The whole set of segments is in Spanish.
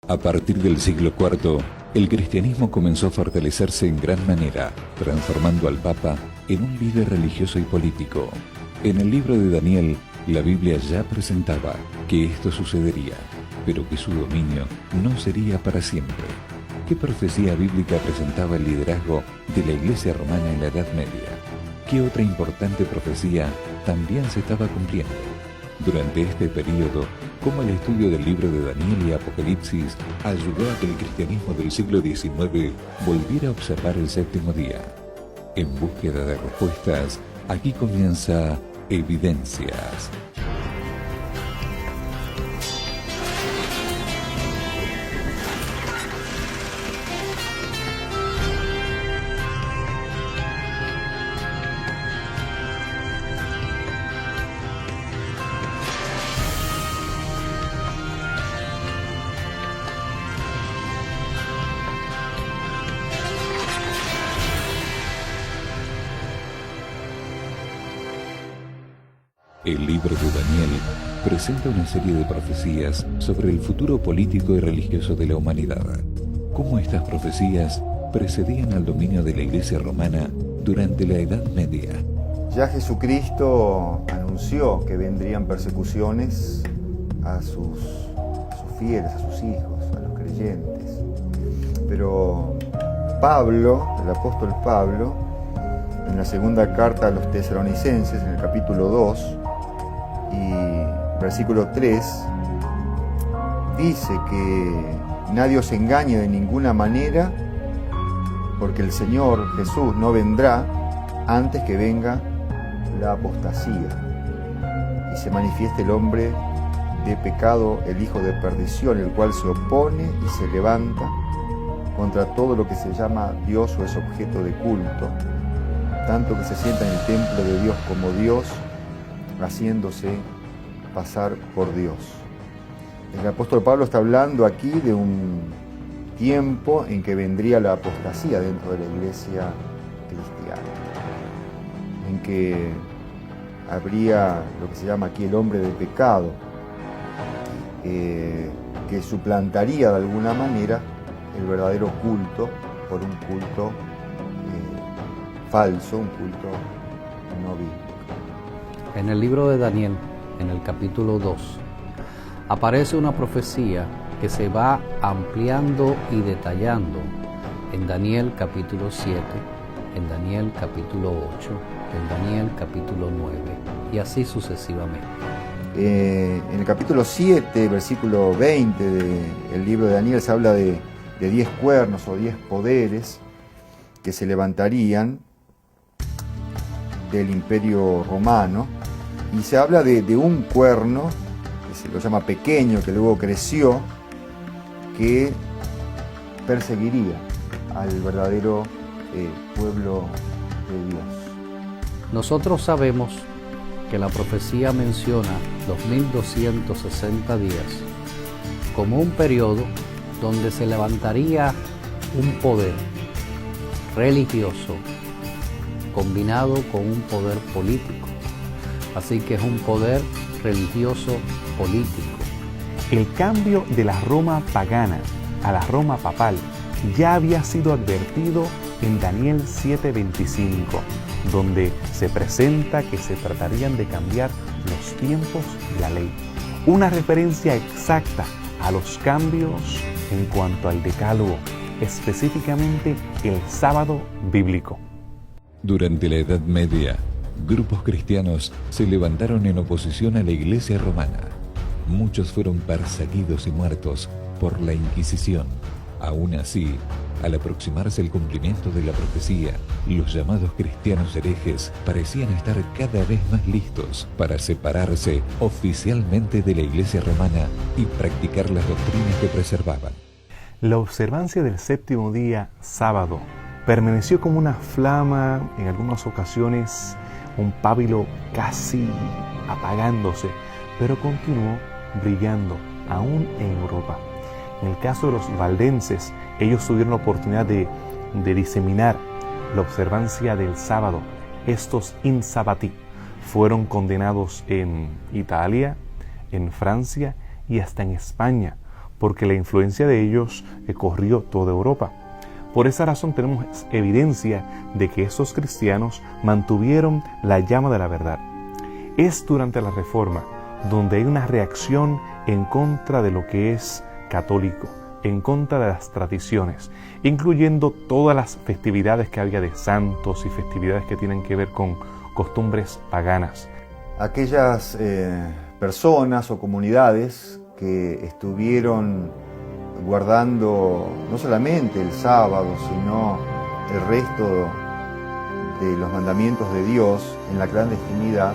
A partir del siglo IV, el cristianismo comenzó a fortalecerse en gran manera, transformando al Papa en un líder religioso y político. En el libro de Daniel, la Biblia ya presentaba que esto sucedería, pero que su dominio no sería para siempre. ¿Qué profecía bíblica presentaba el liderazgo de la Iglesia romana en la Edad Media? ¿Qué otra importante profecía también se estaba cumpliendo? Durante este periodo, ¿cómo el estudio del libro de Daniel y Apocalipsis ayudó a que el cristianismo del siglo XIX volviera a observar el séptimo día? En búsqueda de respuestas, aquí comienza Evidencias. El libro de Daniel presenta una serie de profecías sobre el futuro político y religioso de la humanidad. Cómo estas profecías precedían al dominio de la Iglesia romana durante la Edad Media. Ya Jesucristo anunció que vendrían persecuciones a sus fieles, a sus hijos, a los creyentes. Pero Pablo, el apóstol Pablo, en la segunda carta a los tesalonicenses, en el capítulo 2, y versículo 3, dice que nadie os engañe de ninguna manera, porque el Señor Jesús no vendrá antes que venga la apostasía y se manifieste el hombre de pecado, el hijo de perdición, el cual se opone y se levanta contra todo lo que se llama Dios o es objeto de culto, tanto que se sienta en el templo de Dios como Dios, haciéndose pasar por Dios. El apóstol Pablo está hablando aquí de un tiempo en que vendría la apostasía dentro de la iglesia cristiana, en que habría lo que se llama aquí el hombre de pecado, que suplantaría de alguna manera el verdadero culto por un culto falso, un culto no bíblico. En el libro de Daniel, en el capítulo 2, aparece una profecía que se va ampliando y detallando en Daniel capítulo 7, en Daniel capítulo 8, en Daniel capítulo 9 y así sucesivamente. En el capítulo 7, versículo 20 del libro de Daniel se habla de 10 cuernos o 10 poderes que se levantarían del imperio romano, y se habla de un cuerno que se lo llama pequeño, que luego creció, que perseguiría al verdadero pueblo de Dios. Nosotros sabemos que la profecía menciona los 1260 días como un periodo donde se levantaría un poder religioso combinado con un poder político. Así que es un poder religioso político. El cambio de la Roma pagana a la Roma papal ya había sido advertido en Daniel 7:25, donde se presenta que se tratarían de cambiar los tiempos y la ley. Una referencia exacta a los cambios en cuanto al decálogo, específicamente el sábado bíblico. Durante la Edad Media, grupos cristianos se levantaron en oposición a la Iglesia romana. Muchos fueron perseguidos y muertos por la Inquisición. Aún así, al aproximarse el cumplimiento de la profecía, los llamados cristianos herejes parecían estar cada vez más listos para separarse oficialmente de la Iglesia romana y practicar las doctrinas que preservaban. La observancia del séptimo día, sábado, permaneció como una flama, en algunas ocasiones un pábilo casi apagándose, pero continuó brillando aún en Europa. En el caso de los valdenses, ellos tuvieron la oportunidad de diseminar la observancia del sábado. Estos insabati fueron condenados en Italia, en Francia y hasta en España porque la influencia de ellos corrió toda Europa. Por esa razón tenemos evidencia de que estos cristianos mantuvieron la llama de la verdad. Es durante la Reforma donde hay una reacción en contra de lo que es católico, en contra de las tradiciones, incluyendo todas las festividades que había de santos y festividades que tienen que ver con costumbres paganas. Aquellas personas o comunidades que estuvieron guardando no solamente el sábado, sino el resto de los mandamientos de Dios en la clandestinidad,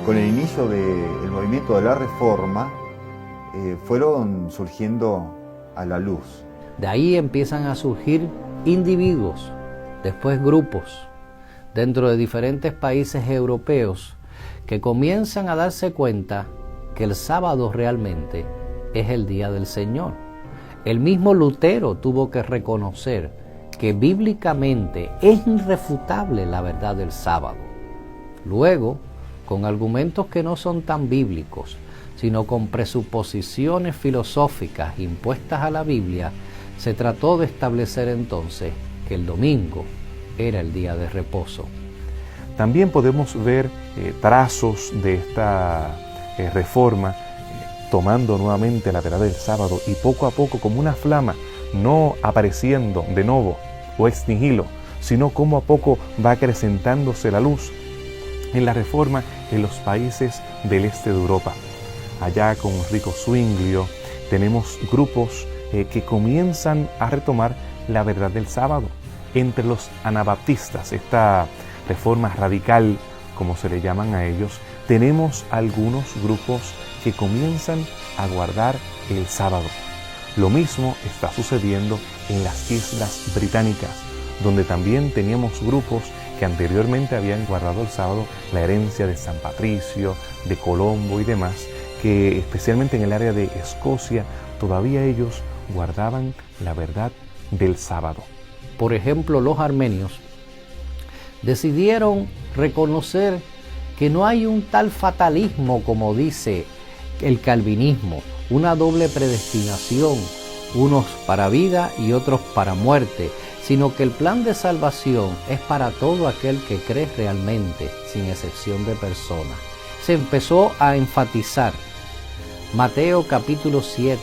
con el inicio del movimiento de la Reforma, fueron surgiendo a la luz. De ahí empiezan a surgir individuos, después grupos, dentro de diferentes países europeos, que comienzan a darse cuenta que el sábado realmente es el día del Señor. El mismo Lutero tuvo que reconocer que bíblicamente es irrefutable la verdad del sábado. Luego, con argumentos que no son tan bíblicos, sino con presuposiciones filosóficas impuestas a la Biblia, se trató de establecer entonces que el domingo era el día de reposo. También podemos ver trazos de esta reforma tomando nuevamente la verdad del sábado y poco a poco como una flama, no apareciendo de nuevo o ex nihilo, sino como a poco va acrecentándose la luz en la Reforma en los países del este de Europa. Allá con Rico Zwinglio tenemos grupos que comienzan a retomar la verdad del sábado. Entre los anabaptistas, esta reforma radical, como se le llaman a ellos, tenemos algunos grupos que comienzan a guardar el sábado. Lo mismo está sucediendo en las Islas Británicas, donde también teníamos grupos que anteriormente habían guardado el sábado, la herencia de San Patricio, de Colombo y demás, que especialmente en el área de Escocia, todavía ellos guardaban la verdad del sábado. Por ejemplo, los armenios decidieron reconocer que no hay un tal fatalismo como dice el calvinismo, una doble predestinación, unos para vida y otros para muerte, sino que el plan de salvación es para todo aquel que cree realmente, sin excepción de persona. Se empezó a enfatizar Mateo capítulo 7,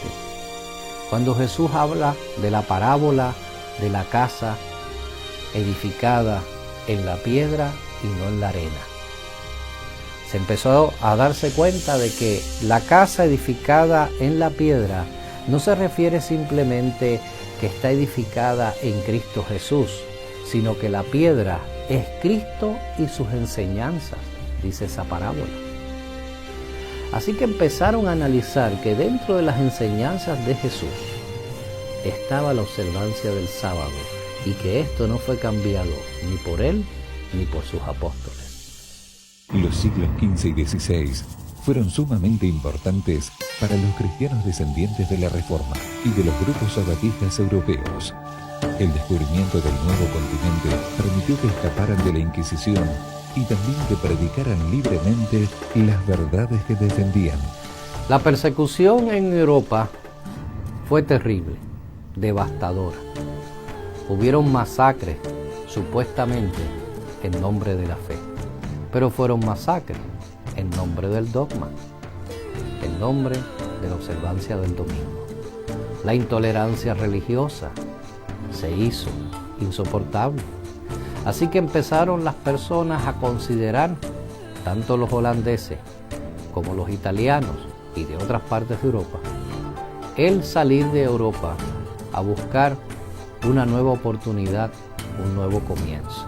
cuando Jesús habla de la parábola de la casa edificada en la piedra y no en la arena. Se empezó a darse cuenta de que la casa edificada en la piedra no se refiere simplemente que está edificada en Cristo Jesús, sino que la piedra es Cristo y sus enseñanzas, dice esa parábola. Así que empezaron a analizar que dentro de las enseñanzas de Jesús estaba la observancia del sábado y que esto no fue cambiado ni por él ni por sus apóstoles. Los siglos XV y XVI fueron sumamente importantes para los cristianos descendientes de la Reforma y de los grupos sabatistas europeos. El descubrimiento del nuevo continente permitió que escaparan de la Inquisición y también que predicaran libremente las verdades que defendían. La persecución en Europa fue terrible, devastadora. Hubieron masacres, supuestamente, en nombre de la fe. Pero fueron masacres en nombre del dogma, en nombre de la observancia del domingo. La intolerancia religiosa se hizo insoportable. Así que empezaron las personas a considerar, tanto los holandeses como los italianos y de otras partes de Europa, el salir de Europa a buscar una nueva oportunidad, un nuevo comienzo.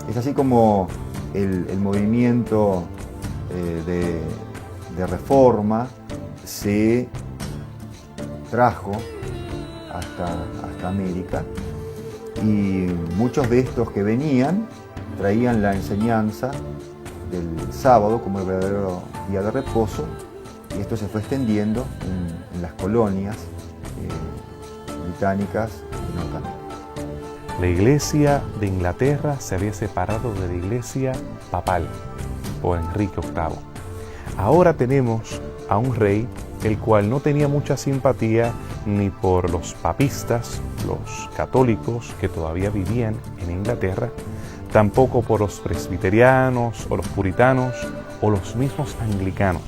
Es así como el movimiento de reforma se trajo hasta América, y muchos de estos que venían traían la enseñanza del sábado como el verdadero día de reposo, y esto se fue extendiendo en las colonias británicas de Norteamérica. La iglesia de Inglaterra se había separado de la iglesia papal por Enrique VIII. Ahora tenemos a un rey el cual no tenía mucha simpatía ni por los papistas, los católicos que todavía vivían en Inglaterra, tampoco por los presbiterianos o los puritanos o los mismos anglicanos,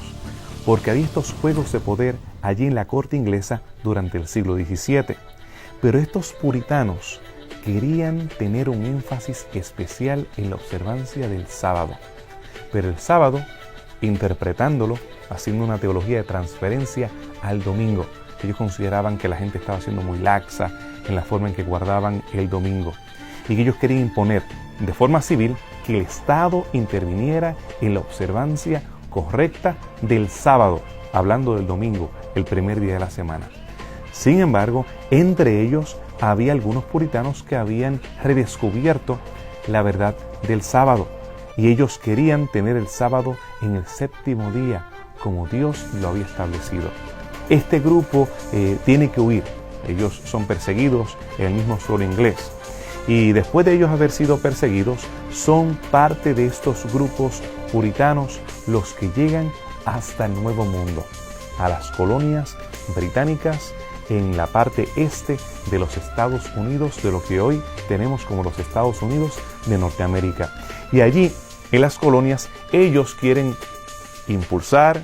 porque había estos juegos de poder allí en la corte inglesa durante el siglo XVII. Pero estos puritanos querían tener un énfasis especial en la observancia del sábado. Pero el sábado, interpretándolo, haciendo una teología de transferencia al domingo. Ellos consideraban que la gente estaba siendo muy laxa en la forma en que guardaban el domingo y que ellos querían imponer de forma civil que el Estado interviniera en la observancia correcta del sábado, hablando del domingo, el primer día de la semana. Sin embargo, entre ellos había algunos puritanos que habían redescubierto la verdad del sábado y ellos querían tener el sábado en el séptimo día, como Dios lo había establecido. Este grupo tiene que huir. Ellos son perseguidos en el mismo suelo inglés. Y después de ellos haber sido perseguidos, son parte de estos grupos puritanos los que llegan hasta el Nuevo Mundo, a las colonias británicas en la parte este de los Estados Unidos, de lo que hoy tenemos como los Estados Unidos de Norteamérica. Y allí, en las colonias, ellos quieren impulsar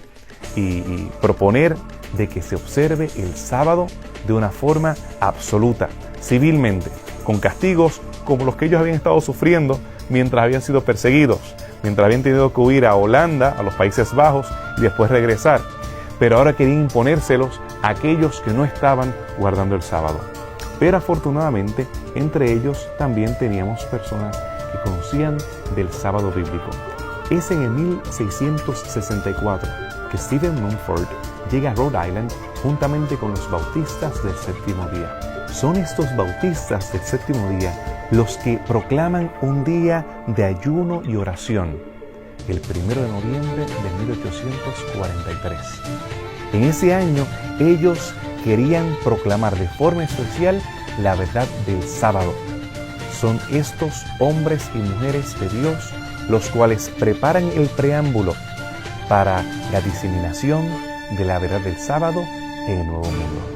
y proponer de que se observe el sábado de una forma absoluta, civilmente, con castigos como los que ellos habían estado sufriendo mientras habían sido perseguidos, mientras habían tenido que huir a Holanda, a los Países Bajos y después regresar. Pero ahora querían imponérselos a aquellos que no estaban guardando el sábado. Pero afortunadamente, entre ellos también teníamos personas que conocían del sábado bíblico. Es en el 1664 que Stephen Mumford llega a Rhode Island juntamente con los bautistas del séptimo día. Son estos bautistas del séptimo día los que proclaman un día de ayuno y oración, el 1 de noviembre de 1843. En ese año ellos querían proclamar de forma especial la verdad del sábado. Son estos hombres y mujeres de Dios los cuales preparan el preámbulo para la diseminación de la verdad del sábado en el Nuevo Mundo.